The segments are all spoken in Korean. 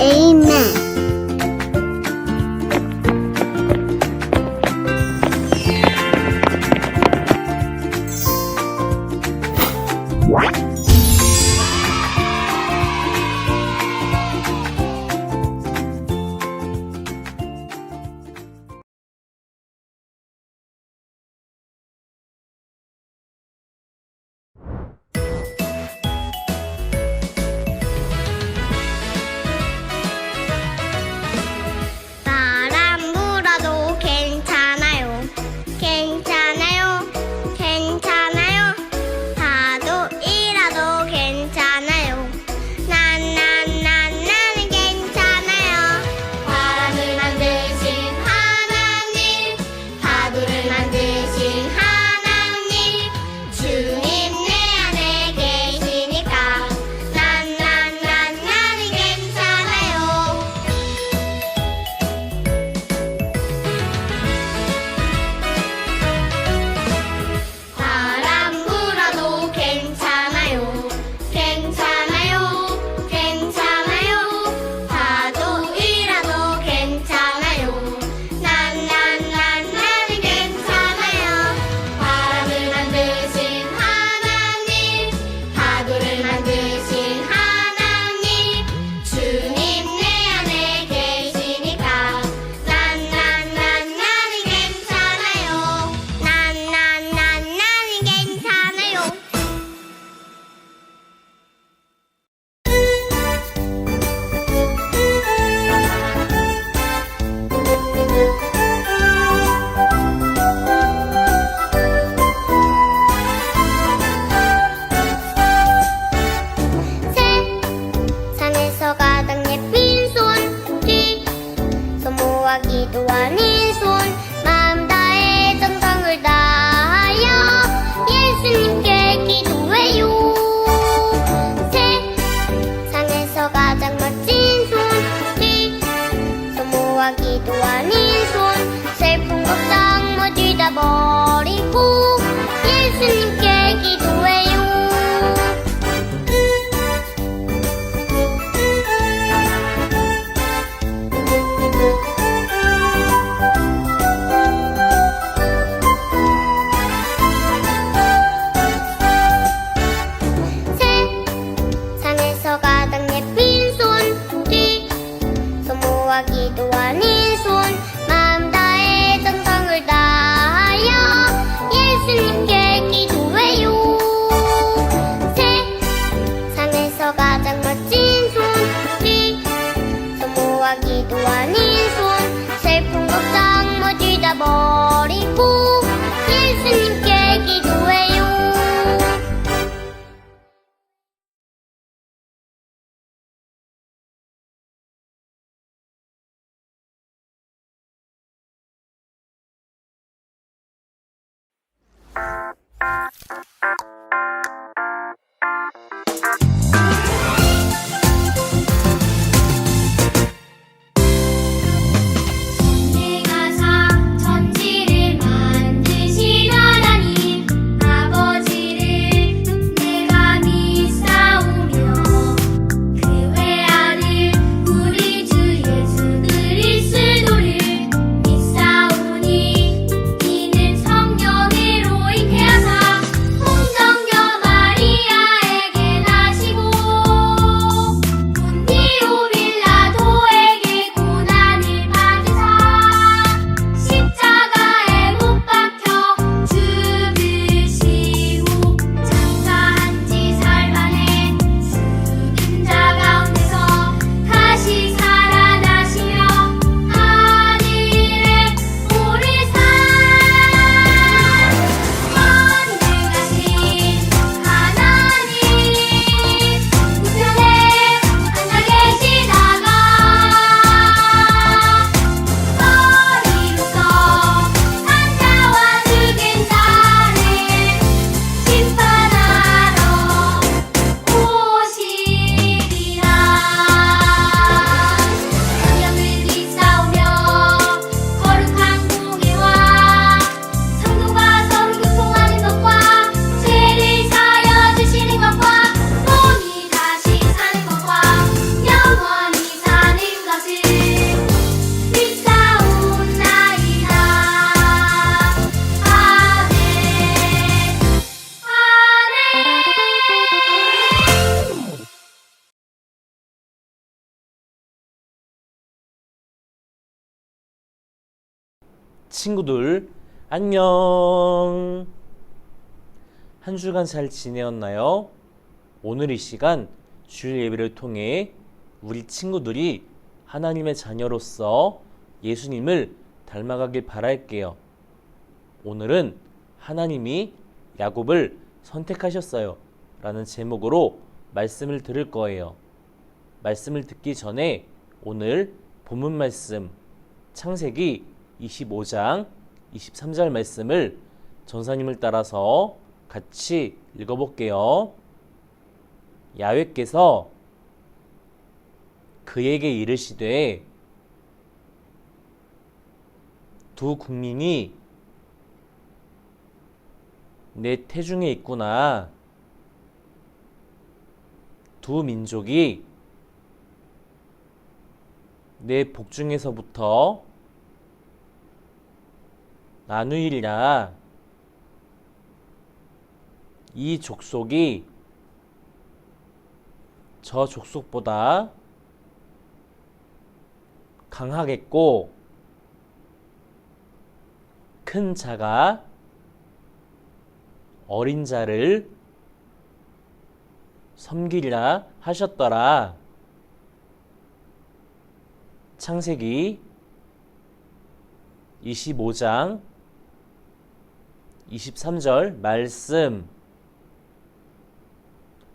Amen. 바람 불어도 괜찮아요. 괜찮아요. 괜찮아요. 파도 일어도 괜찮아요. 나는 괜찮아요. 바람을 만드신 하나님, 파도를 만드신 하나님, 주님 내 안에 계시니까 나는 괜찮아요. 바람 불어도 괜찮아요. 괜찮아요. 괜찮아요. 파도 일어도 괜찮아요. 나는 괜찮아요. 바람을 만드신 하나님, 파도를 만드신 하나님, 주님 내 안에 계시니까 나는 괜찮아요. 나는 괜찮아요. 세상에서 가장 예쁜 손짓, 소모하기도 아닌 손, 마음 다해 정성을 다하여 예수님께 기도해요. 세상에서 가장 멋진 손짓, 소모하기도 아닌 손, 슬픈 걱정 모두 다 버리고 예수님께 기도해요. 세상에서 가장 예쁜 손짓, 소모하기도 아닌 손, 마음 다해 정성을 다하여 예수님께 기도해요. 세상에서 가장 멋진 손짓, 소모하기도 아닌 손, 슬픈 걱정 모두 다 버리고 예수님께 기도해요. 내가 천지를 만드신 하나님, 아버지를 내가 믿사오며 그 외아들 우리 주 예수 그리스도를 믿사오니 이는 성령으로 잉태하사 친구들 안녕. 한 주간 잘 지내었나요? 오늘 이 시간 주일 예배를 통해 우리 친구들이 하나님의 자녀로서 예수님을 닮아가길 바랄게요. 오늘은 하나님이 야곱을 선택하셨어요 라는 제목으로 말씀을 들을 거예요. 말씀을 듣기 전에 오늘 본문 말씀 창세기 25장 23절 말씀을 전사님을 따라서 같이 읽어볼게요. 야훼께서 그에게 이르시되 두 국민이 내 태중에 있구나. 두 민족이 내 복중에서부터 나누이리라. 이 족속이 저 족속보다 강하겠고 큰 자가 어린 자를 섬기리라 하셨더라. 창세기 25장 23절 말씀.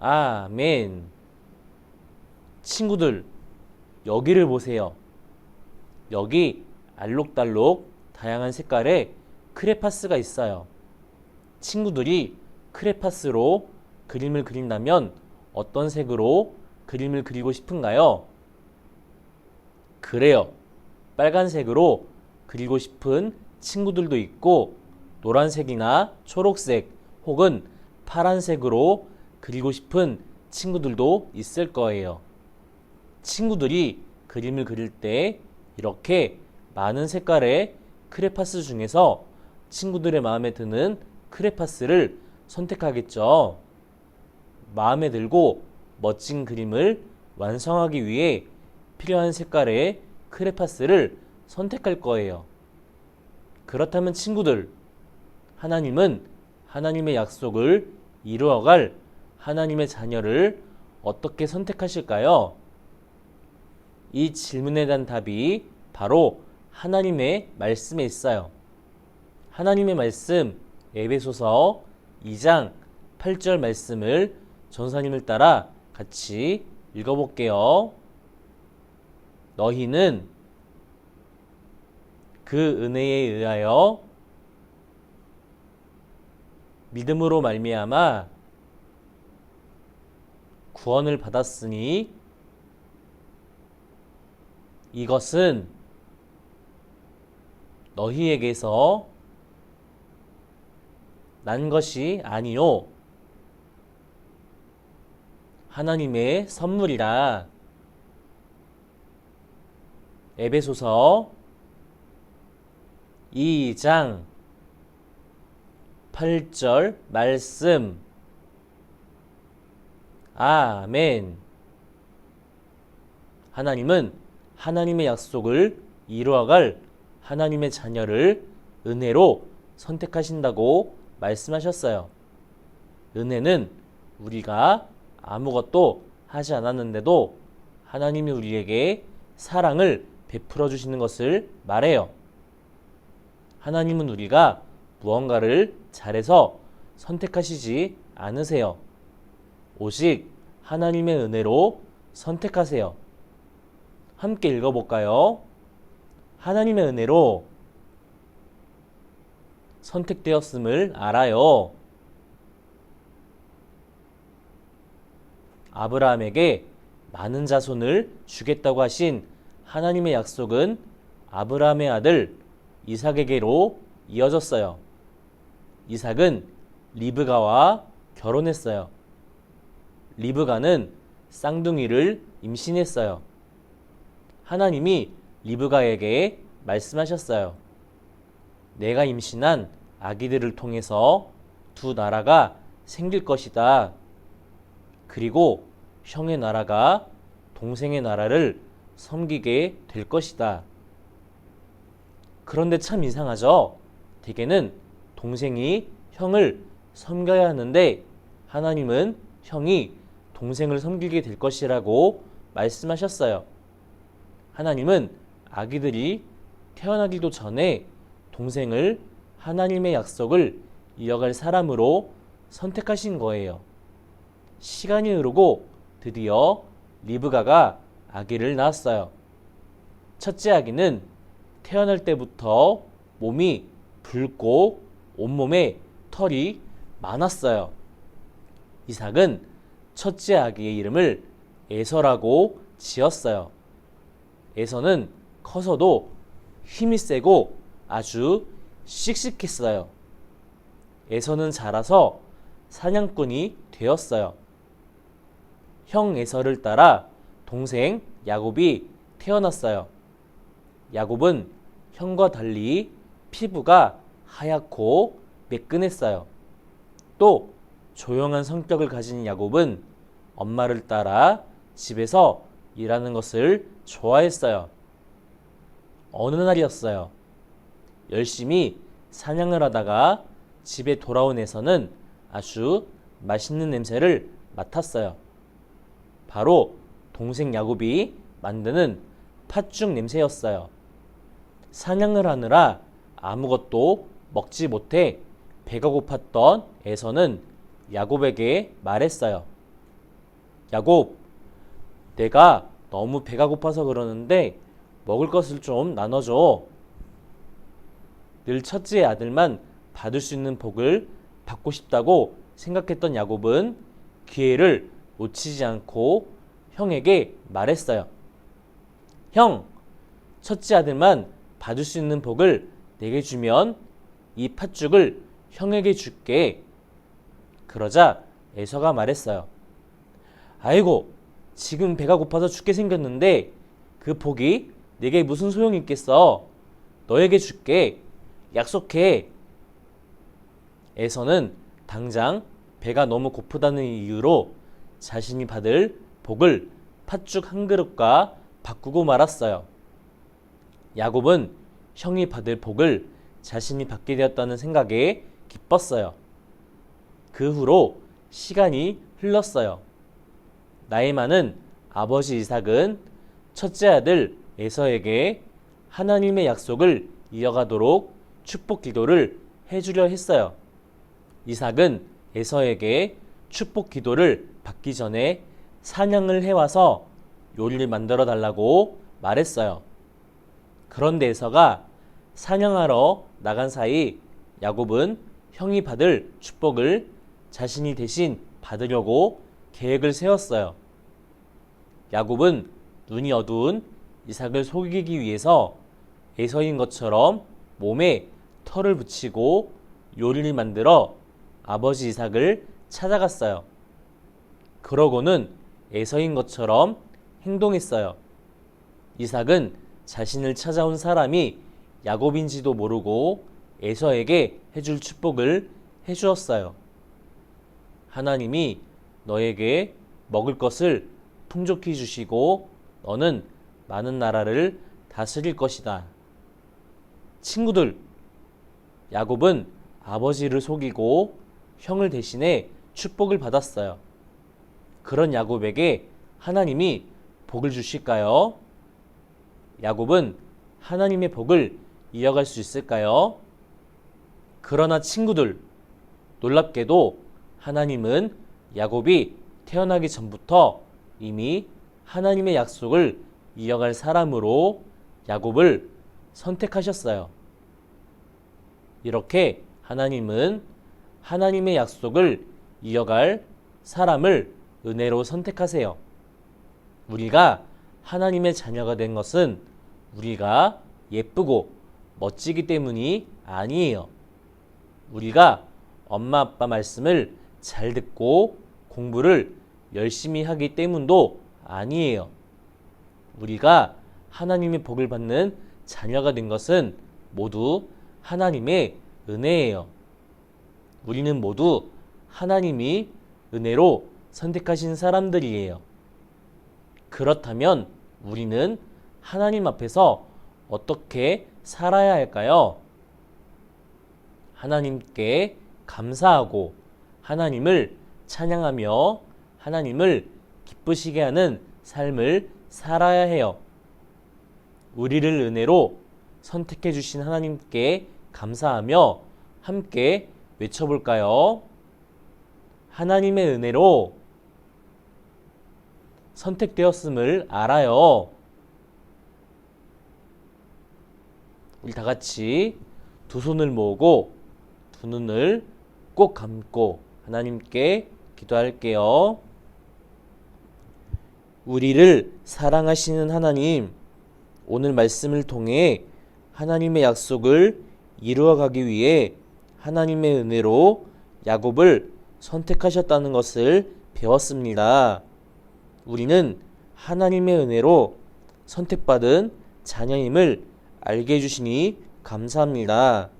아멘. 친구들, 여기를 보세요. 여기 알록달록 다양한 색깔의 크레파스가 있어요. 친구들이 크레파스로 그림을 그린다면 어떤 색으로 그림을 그리고 싶은가요? 그래요. 빨간색으로 그리고 싶은 친구들도 있고 노란색이나 초록색 혹은 파란색으로 그리고 싶은 친구들도 있을 거예요. 친구들이 그림을 그릴 때 이렇게 많은 색깔의 크레파스 중에서 친구들의 마음에 드는 크레파스를 선택하겠죠. 마음에 들고 멋진 그림을 완성하기 위해 필요한 색깔의 크레파스를 선택할 거예요. 그렇다면 친구들, 하나님은 하나님의 약속을 이루어갈 하나님의 자녀를 어떻게 선택하실까요? 이 질문에 대한 답이 바로 하나님의 말씀에 있어요. 하나님의 말씀 에베소서 2장 8절 말씀을 전사님을 따라 같이 읽어볼게요. 너희는 그 은혜에 의하여 믿음으로 말미암아 구원을 받았으니 이것은 너희에게서 난 것이 아니요 하나님의 선물이라. 에베소서 2장 8절 말씀. 아멘. 하나님은 하나님의 약속을 이루어갈 하나님의 자녀를 은혜로 선택하신다고 말씀하셨어요. 은혜는 우리가 아무것도 하지 않았는데도 하나님이 우리에게 사랑을 베풀어 주시는 것을 말해요. 하나님은 우리가 무언가를 잘해서 선택하시지 않으세요. 오직 하나님의 은혜로 선택하세요. 함께 읽어볼까요? 하나님의 은혜로 선택되었음을 알아요. 아브라함에게 많은 자손을 주겠다고 하신 하나님의 약속은 아브라함의 아들 이삭에게로 이어졌어요. 이삭은 리브가와 결혼했어요. 리브가는 쌍둥이를 임신했어요. 하나님이 리브가에게 말씀하셨어요. 내가 임신한 아기들을 통해서 두 나라가 생길 것이다. 그리고 형의 나라가 동생의 나라를 섬기게 될 것이다. 그런데 참 이상하죠? 대개는 동생이 형을 섬겨야 하는데 하나님은 형이 동생을 섬기게 될 것이라고 말씀하셨어요. 하나님은 아기들이 태어나기도 전에 동생을 하나님의 약속을 이어갈 사람으로 선택하신 거예요. 시간이 흐르고 드디어 리브가가 아기를 낳았어요. 첫째 아기는 태어날 때부터 몸이 붉고 온몸에 털이 많았어요. 이삭은 첫째 아기의 이름을 에서라고 지었어요. 에서는 커서도 힘이 세고 아주 씩씩했어요. 에서는 자라서 사냥꾼이 되었어요. 형 에서를 따라 동생 야곱이 태어났어요. 야곱은 형과 달리 피부가 하얗고 매끈했어요. 또 조용한 성격을 가진 야곱은 엄마를 따라 집에서 일하는 것을 좋아했어요. 어느 날이었어요. 열심히 사냥을 하다가 집에 돌아온 에서는 아주 맛있는 냄새를 맡았어요. 바로 동생 야곱이 만드는 팥죽 냄새였어요. 사냥을 하느라 아무것도 먹지 못해 배가 고팠던 에서는 야곱에게 말했어요. 야곱, 내가 너무 배가 고파서 그러는데 먹을 것을 좀 나눠줘. 늘 첫째 아들만 받을 수 있는 복을 받고 싶다고 생각했던 야곱은 기회를 놓치지 않고 형에게 말했어요. 형, 첫째 아들만 받을 수 있는 복을 내게 주면 이 팥죽을 형에게 줄게. 그러자 에서가 말했어요. 아이고, 지금 배가 고파서 죽게 생겼는데 그 복이 내게 무슨 소용이 있겠어. 너에게 줄게. 약속해. 에서는 당장 배가 너무 고프다는 이유로 자신이 받을 복을 팥죽 한 그릇과 바꾸고 말았어요. 야곱은 형이 받을 복을 자신이 받게 되었다는 생각에 기뻤어요. 그 후로 시간이 흘렀어요. 나이 많은 아버지 이삭은 첫째 아들 에서에게 하나님의 약속을 이어가도록 축복 기도를 해주려 했어요. 이삭은 에서에게 축복 기도를 받기 전에 사냥을 해와서 요리를 만들어 달라고 말했어요. 그런데 에서가 사냥하러 나간 사이 야곱은 형이 받을 축복을 자신이 대신 받으려고 계획을 세웠어요. 야곱은 눈이 어두운 이삭을 속이기 위해서 에서인 것처럼 몸에 털을 붙이고 요리를 만들어 아버지 이삭을 찾아갔어요. 그러고는 에서인 것처럼 행동했어요. 이삭은 자신을 찾아온 사람이 야곱인지도 모르고 에서에게 해줄 축복을 해주었어요. 하나님이 너에게 먹을 것을 풍족히 주시고 너는 많은 나라를 다스릴 것이다. 친구들, 야곱은 아버지를 속이고 형을 대신해 축복을 받았어요. 그런 야곱에게 하나님이 복을 주실까요? 야곱은 하나님의 복을 이어갈 수 있을까요? 그러나 친구들, 놀랍게도 하나님은 야곱이 태어나기 전부터 이미 하나님의 약속을 이어갈 사람으로 야곱을 선택하셨어요. 이렇게 하나님은 하나님의 약속을 이어갈 사람을 은혜로 선택하세요. 우리가 하나님의 자녀가 된 것은 우리가 예쁘고 멋지기 때문이 아니에요. 우리가 엄마 아빠 말씀을 잘 듣고 공부를 열심히 하기 때문도 아니에요. 우리가 하나님의 복을 받는 자녀가 된 것은 모두 하나님의 은혜예요. 우리는 모두 하나님이 은혜로 선택하신 사람들이에요. 그렇다면 우리는 하나님 앞에서 어떻게 살아야 할까요? 하나님께 감사하고 하나님을 찬양하며 하나님을 기쁘시게 하는 삶을 살아야 해요. 우리를 은혜로 선택해 주신 하나님께 감사하며 함께 외쳐볼까요? 하나님의 은혜로 선택되었음을 알아요. 우리 다 같이 두 손을 모으고 두 눈을 꼭 감고 하나님께 기도할게요. 우리를 사랑하시는 하나님, 오늘 말씀을 통해 하나님의 약속을 이루어가기 위해 하나님의 은혜로 야곱을 선택하셨다는 것을 배웠습니다. 우리는 하나님의 은혜로 선택받은 자녀임을 알게 해주시니 감사합니다.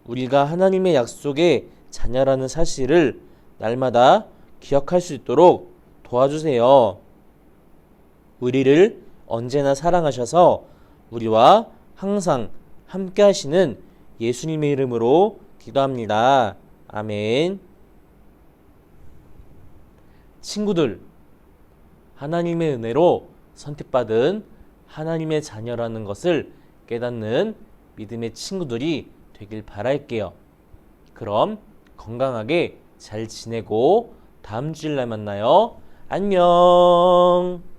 우리가 하나님의 약속의 자녀라는 사실을 날마다 기억할 수 있도록 도와주세요. 우리를 언제나 사랑하셔서 우리와 항상 함께 하시는 예수님의 이름으로 기도합니다. 아멘. 친구들, 하나님의 은혜로 선택받은 하나님의 자녀라는 것을 깨닫는 믿음의 친구들이 되길 바랄게요. 그럼 건강하게 잘 지내고 다음 주일날 만나요. 안녕.